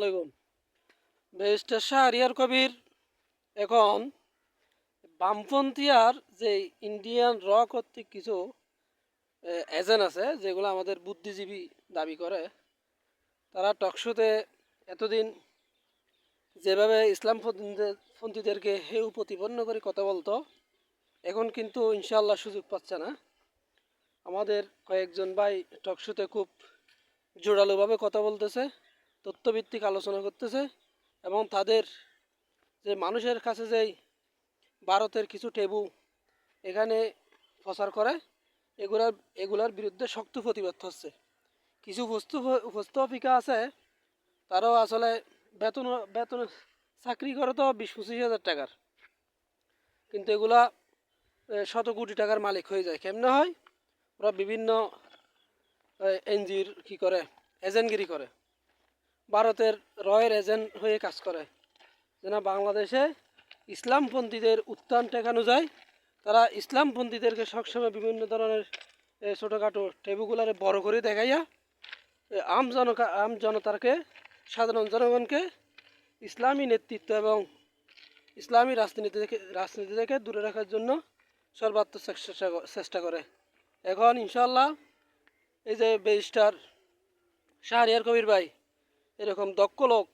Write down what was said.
আলাইকুম। ব্যারিস্টার শাহরিয়ার কবির এখন বামপন্থী আর যে ইন্ডিয়ান কর্তৃক কিছু এজেন্ট আছে যেগুলো আমাদের বুদ্ধিজীবী দাবি করে, তারা টকশোতে এতদিন যেভাবে পন্থীদেরকে হেউ প্রতিপন্ন করে কথা বলতো, এখন কিন্তু ইনশাল্লাহ সুযোগ পাচ্ছে না। আমাদের কয়েকজন ভাই টকশোতে খুব জোরালোভাবে কথা বলতেছে, তথ্যভিত্তিক আলোচনা করতেছে এবং তাদের যে মানুষের কাছে যেই ভারতের কিছু টেবু এখানে প্রচার করে, এগুলার বিরুদ্ধে শক্ত প্রতিবাদ হচ্ছে। কিছু উপস্থাপিকা আছে, তারাও আসলে বেতন বেতন চাকরি করে তো 20-25 হাজার টাকার, কিন্তু এগুলা শত কোটি টাকার মালিক হয়ে যায় কেমনে হয়? ওরা বিভিন্ন এনজিওর কী করে, এজেন্টগিরি করে, ভারতের রয়ের এজেন্ট হয়ে কাজ করে। যেন বাংলাদেশে ইসলামপন্থীদের উত্থান ঠেকানো যায়, তারা ইসলামপন্থীদেরকে সবসময় বিভিন্ন ধরনের ছোটোখাটো টেবুগুলারে বড় করে দেখাইয়া আম জনতাকে, সাধারণ জনগণকে ইসলামী নেতৃত্ব এবং ইসলামী রাজনীতি থেকে দূরে রাখার জন্য সর্বাত্মক চেষ্টা করে। এখন ইনশাল্লাহ এই যে ব্যারিস্টার শাহরিয়ার কবির ভাই এরকম দক্ষ লোক